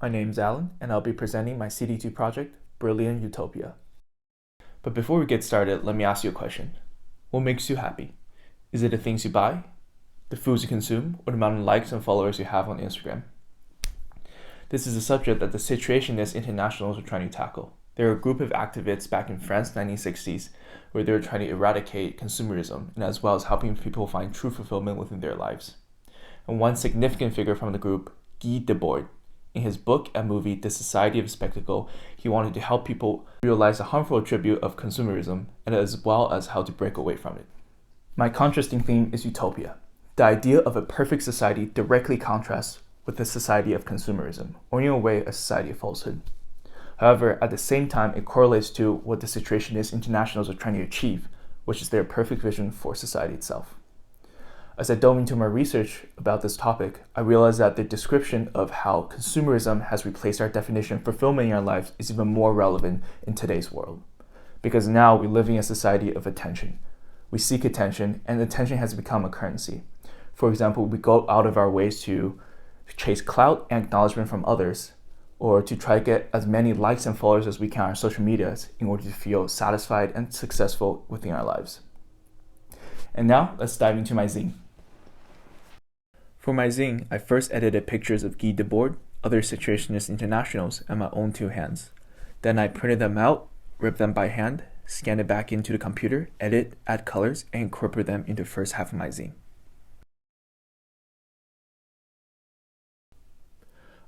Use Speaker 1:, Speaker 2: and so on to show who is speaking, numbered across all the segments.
Speaker 1: My name's Alan, and I'll be presenting my CD2 project, Brilliant Utopia. But before we get started, let me ask you a question. What makes you happy? Is it the things you buy, the foods you consume, or the amount of likes and followers you have on Instagram? This is a subject that the Situationist Internationals are trying to tackle. They're a group of activists back in France 1960s where they were trying to eradicate consumerism and as well as helping people find true fulfillment within their lives. And one significant figure from the group, Guy Debord, in his book and movie The Society of Spectacle, he wanted to help people realize the harmful attribute of consumerism and as well as how to break away from it. My contrasting theme is utopia. The idea of a perfect society directly contrasts with the society of consumerism, or in a way, a society of falsehood. However, at the same time, it correlates to what the Situationist Internationals are trying to achieve, which is their perfect vision for society itself. As I dove into my research about this topic, I realized that the description of how consumerism has replaced our definition of fulfillment in our lives is even more relevant in today's world. Because now we live in a society of attention. We seek attention, and attention has become a currency. For example, we go out of our ways to chase clout and acknowledgement from others, or to try to get as many likes and followers as we can on our social medias in order to feel satisfied and successful within our lives. And now, let's dive into my zine. For my zine, I first edited pictures of Guy Debord, other Situationist Internationals, and my own two hands. Then I printed them out, ripped them by hand, scanned it back into the computer, edit, add colors, and incorporate them into the first half of my zine.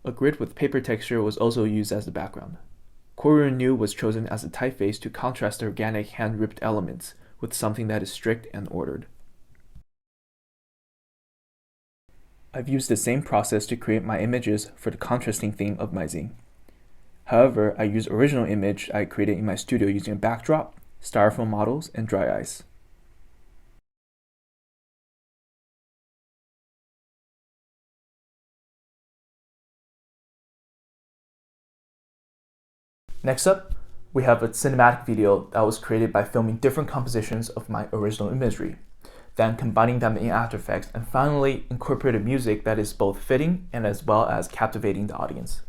Speaker 1: A grid with paper texture was also used as the background. Courier New was chosen as a typeface to contrast the organic hand-ripped elements with something that is strict and ordered. I've used the same process to create my images for the contrasting theme of my zine. However, I use original image I created in my studio using a backdrop, styrofoam models, and dry ice. Next up, we have a cinematic video that was created by filming different compositions of my original imagery, then combining them in After Effects, and finally incorporated music that is both fitting and as well as captivating the audience.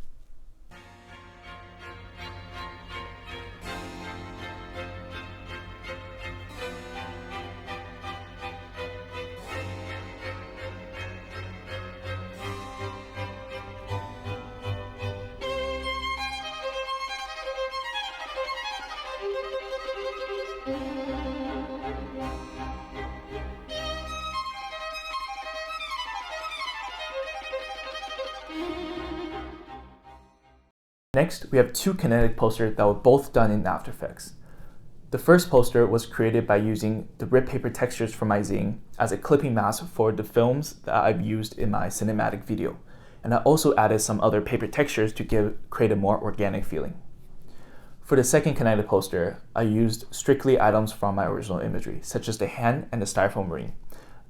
Speaker 1: Next, we have two kinetic posters that were both done in After Effects. The first poster was created by using the ripped paper textures from my zine as a clipping mask for the films that I've used in my cinematic video, and I also added some other paper textures to create a more organic feeling. For the second kinetic poster, I used strictly items from my original imagery, such as the hand and the styrofoam ring.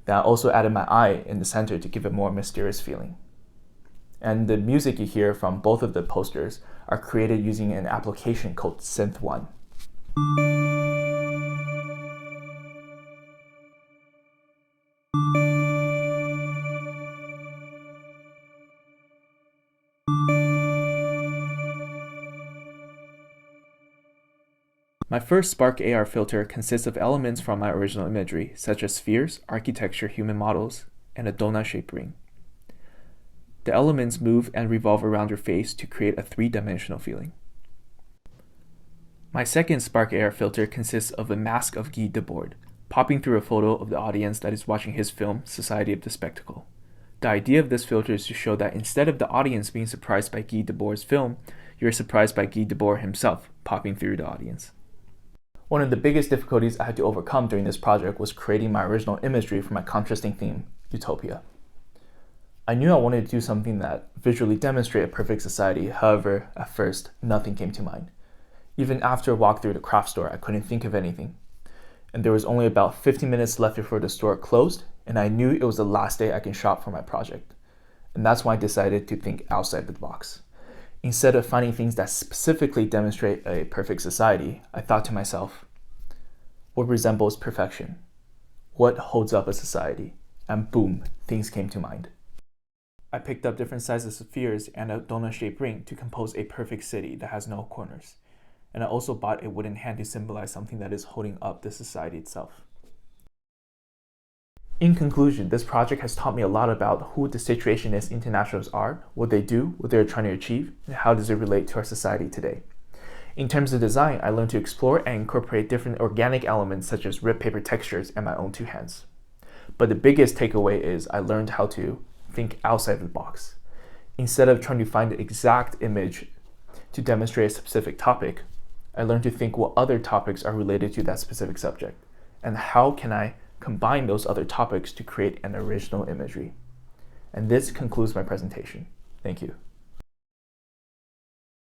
Speaker 1: Then I also added my eye in the center to give a more mysterious feeling. And the music you hear from both of the posters are created using an application called Synth1. My first Spark AR filter consists of elements from my original imagery, such as spheres, architecture, human models, and a donut-shaped ring. The elements move and revolve around your face to create a three-dimensional feeling. My second Spark AR filter consists of a mask of Guy Debord, popping through a photo of the audience that is watching his film, Society of the Spectacle. The idea of this filter is to show that instead of the audience being surprised by Guy Debord's film, you're surprised by Guy Debord himself popping through the audience. One of the biggest difficulties I had to overcome during this project was creating my original imagery for my contrasting theme, Utopia. I knew I wanted to do something that visually demonstrated a perfect society. However, at first, nothing came to mind. Even after a walk through the craft store, I couldn't think of anything. And there was only about 15 minutes left before the store closed, and I knew it was the last day I can shop for my project. And that's why I decided to think outside the box. Instead of finding things that specifically demonstrate a perfect society, I thought to myself, what resembles perfection? What holds up a society? And boom, things came to mind. I picked up different sizes of spheres and a donut-shaped ring to compose a perfect city that has no corners. And I also bought a wooden hand to symbolize something that is holding up the society itself. In conclusion, this project has taught me a lot about who the Situationist Internationals are, what they do, what they're trying to achieve, and how does it relate to our society today. In terms of design, I learned to explore and incorporate different organic elements such as ripped paper textures and my own two hands. But the biggest takeaway is I learned how to think outside of the box. Instead of trying to find the exact image to demonstrate a specific topic, I learned to think what other topics are related to that specific subject, and how can I combine those other topics to create an original imagery. And this concludes my presentation. Thank you.